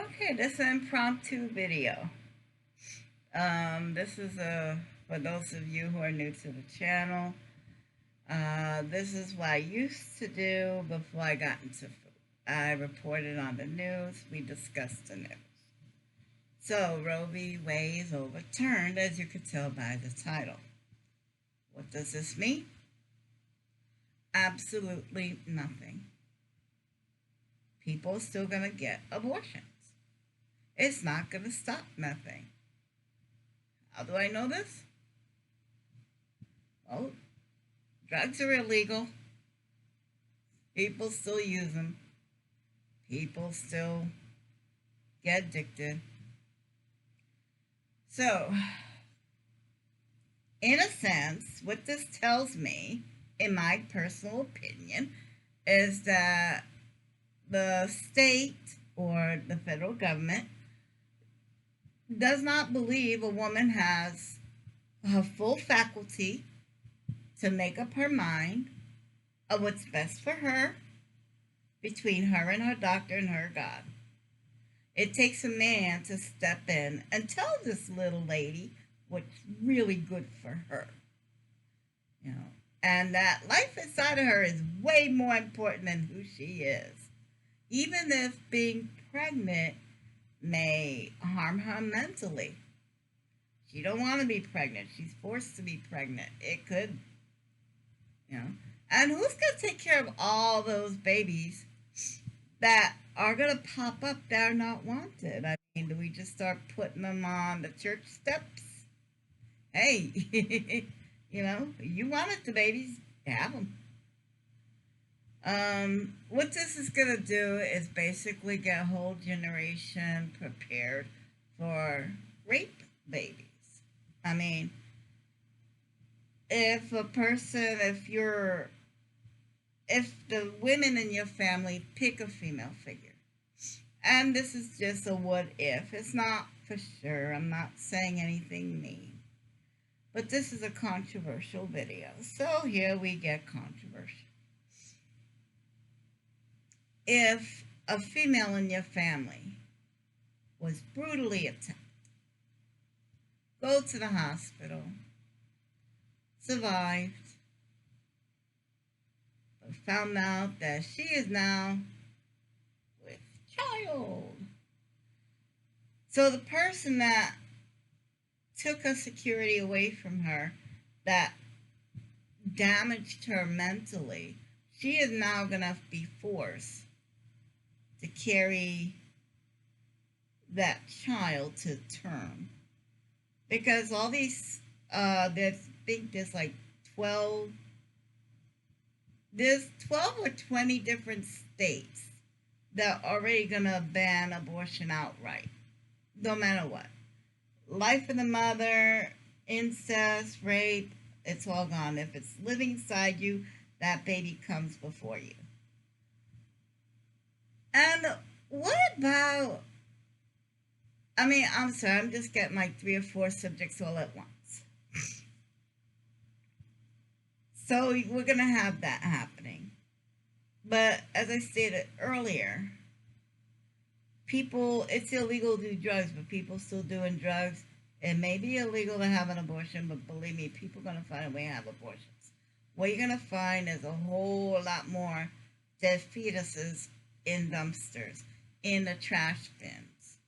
Okay, this is an impromptu video. This is for those of you who are new to the channel. This is what I used to do before I got into food. I reported on the news. We discussed the news. So Roe V Wade is overturned, as you could tell by the title. What does this mean? Absolutely nothing. People are still going to get abortions. It's not going to stop nothing. How do I know this? Well, drugs are illegal. People still use them. People still get addicted. So, in a sense, what this tells me, in my personal opinion, is that the state or the federal government does not believe a woman has her full faculty to make up her mind of what's best for her between her and her doctor and her God. It takes a man to step in and tell this little lady what's really good for her. You know, and that life inside of her is way more important than who she is. Even if being pregnant may harm her mentally. She don't want to be pregnant. She's forced to be pregnant. It could, you know. And who's going to take care of all those babies that are going to pop up that are not wanted? I mean, do we just start putting them on the church steps? Hey, you wanted the babies, have them. What this is going to do is basically get a whole generation prepared for rape babies. I mean, if the women in your family pick a female figure, and this is just a what if, it's not for sure, I'm not saying anything mean, but this is a controversial video, so here we get controversial. If a female in your family was brutally attacked, go to the hospital, survived, but found out that she is now with child. So the person that took her security away from her, that damaged her mentally, she is now going to be forced to carry that child to term. Because all these, I think there's like 12 or 20 different states that are already going to ban abortion outright, no matter what. Life of the mother, incest, rape, it's all gone. If it's living inside you, that baby comes before you. And what about, I'm sorry, I'm just getting like 3 or 4 subjects all at once. So we're going to have that happening. But as I stated earlier, it's illegal to do drugs, but people still doing drugs. It may be illegal to have an abortion, but believe me, people are going to find a way to have abortions. What you're going to find is a whole lot more dead fetuses in dumpsters, in the trash bins.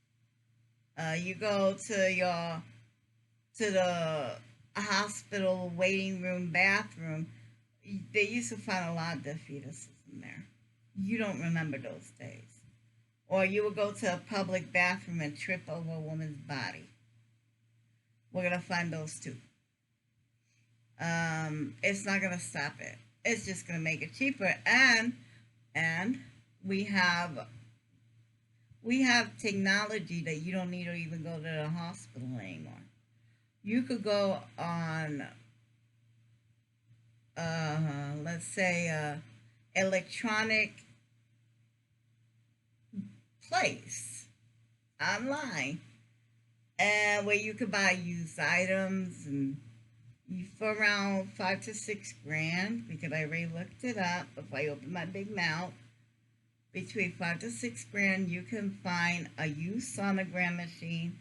You go to the hospital waiting room, bathroom, they used to find a lot of dead fetuses in there. You don't remember those days. Or you would go to a public bathroom and trip over a woman's body. We're going to find those too. It's not going to stop it. It's just going to make it cheaper. And we have technology that you don't need to even go to the hospital anymore. You could go on, let's say, electronic place online, and where you could buy used items and for around 5 to 6 grand, because I already looked it up before I opened my big mouth, between 5 to 6 grand, you can find a used sonogram machine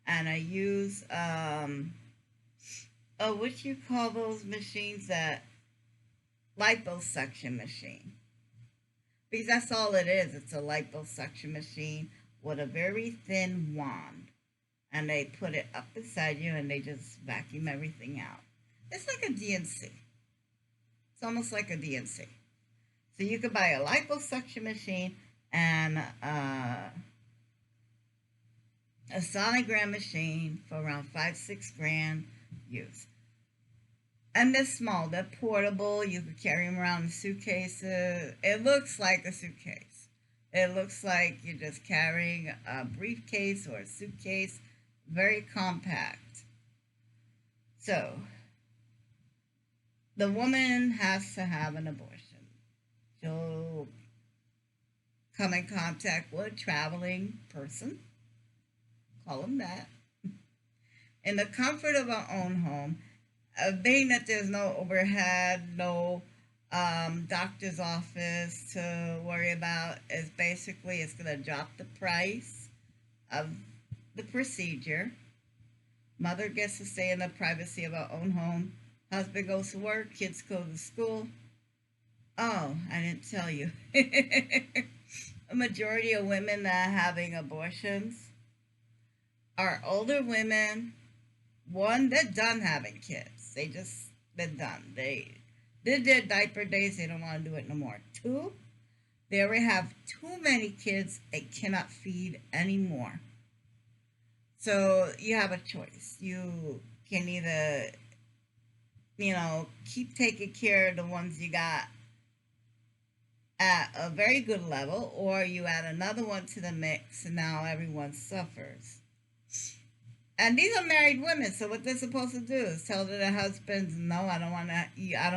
and a used what you call those machines, that liposuction machine, because that's all it is. It's a liposuction machine with a very thin wand, and they put it up beside you and they just vacuum everything out. It's like a DNC. It's almost like a DNC. So you could buy a liposuction machine and a sonogram machine for around 5 6 grand used. And they're small. They're portable. You could carry them around in suitcases. It looks like a suitcase. It looks like you're just carrying a briefcase or a suitcase. Very compact. So, the woman has to have an abortion. She'll come in contact with a traveling person. Call them that. In the comfort of our own home, being that there's no overhead, no doctor's office to worry about, is basically it's going to drop the price of the procedure. Mother gets to stay in the privacy of our own home. Husband goes to work. Kids go to school. Oh, I didn't tell you. A majority of women that are having abortions are older women. One, they're done having kids. They're done. They did their diaper days. They don't want to do it no more. Two, they already have too many kids and cannot feed anymore. So you have a choice. You can either, keep taking care of the ones you got at a very good level, or you add another one to the mix and now everyone suffers. And these are married women, so what they're supposed to do is tell their husbands, "No, I don't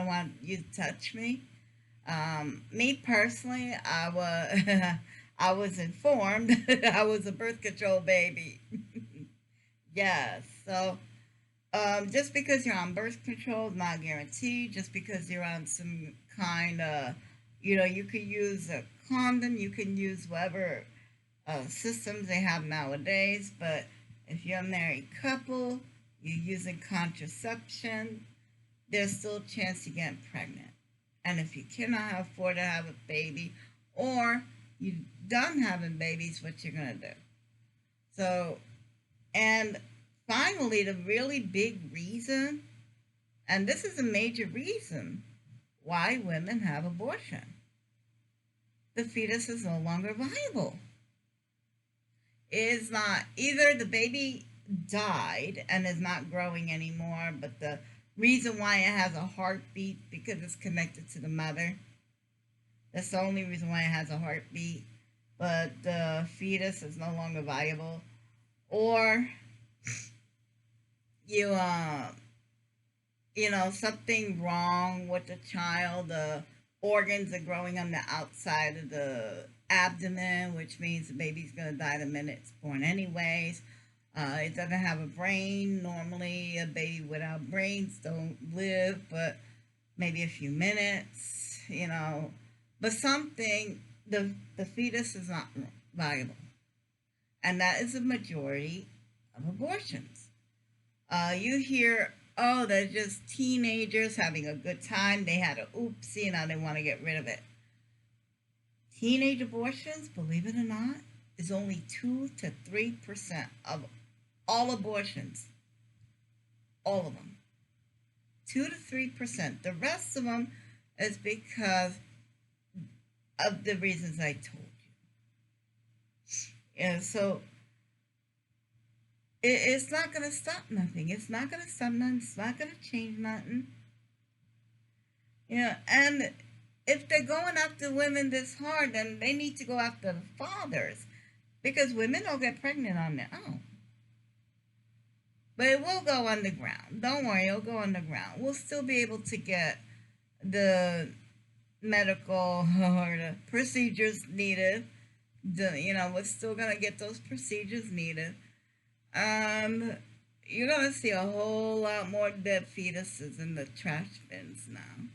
want you to touch me." Me personally, I was informed I was a birth control baby. Yes, so just because you're on birth control is not guaranteed. Just because you're on some kind of, you could use a condom, you can use whatever systems they have nowadays, but if you're a married couple, you're using contraception, there's still a chance you get pregnant. And if you cannot afford to have a baby, or you're done having babies, what you're going to do. So, and finally, the really big reason, and this is a major reason why women have abortion. The fetus is no longer viable. Is not, either the baby died and is not growing anymore, but the reason why it has a heartbeat because it's connected to the mother. That's the only reason why it has a heartbeat, but the fetus is no longer viable. Or something wrong with the child. The organs are growing on the outside of the abdomen, which means the baby's going to die the minute it's born anyways. It doesn't have a brain. Normally, a baby without brains don't live but maybe a few minutes, But the fetus is not viable. And that is a majority of abortions. You hear, oh, they're just teenagers having a good time. They had an oopsie, now they want to get rid of it. Teenage abortions, believe it or not, is only 2 to 3% of all abortions. All of them. 2 to 3%. The rest of them is because of the reasons I told you. And so it's not going to stop nothing. It's not going to stop nothing. It's not going to change nothing. And if they're going after women this hard, then they need to go after the fathers, because women don't get pregnant on their own. But it will go underground. Don't worry, it'll go underground. We'll still be able to get the medical or the procedures needed. We're still going to get those procedures needed. You're going to see a whole lot more dead fetuses in the trash bins now.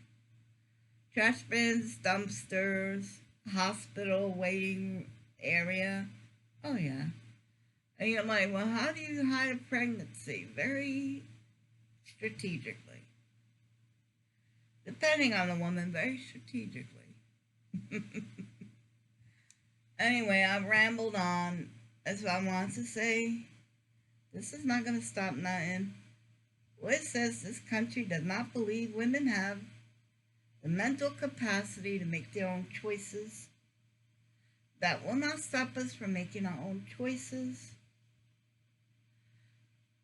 Trash bins, dumpsters, hospital waiting area. Oh, yeah. And you're like, well, how do you hide a pregnancy? Very strategically. Depending on the woman, very strategically. Anyway, I've rambled on. That's what I want to say. This is not going to stop nothing. Well, it says this country does not believe women have the mental capacity to make their own choices. That will not stop us from making our own choices.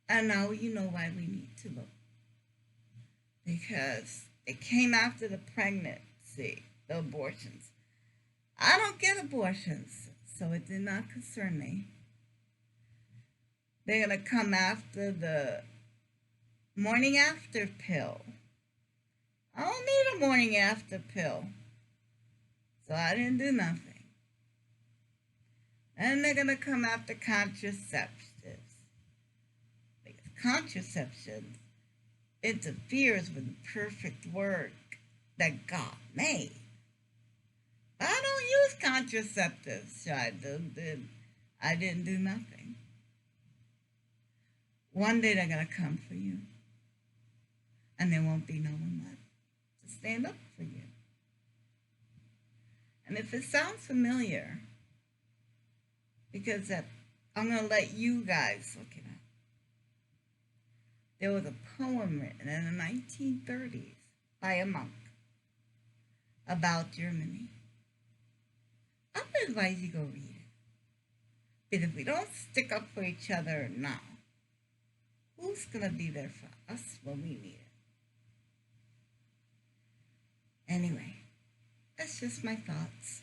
And now you know why we need to vote. Because it came after the pregnancy, the abortions. I don't get abortions, so it did not concern me. They're going to come after the morning after pill. I don't need a morning after pill, so I didn't do nothing. And they're going to come after contraceptives. Because contraception interferes with the perfect work that God made. But I don't use contraceptives, so I didn't do nothing. One day they're going to come for you, and there won't be no one left to stand up for you. And if it sounds familiar, because I'm going to let you guys look it up. There was a poem written in the 1930s by a monk about Germany. I would advise you go read it. But if we don't stick up for each other now, who's going to be there for us when we need it? Anyway, that's just my thoughts.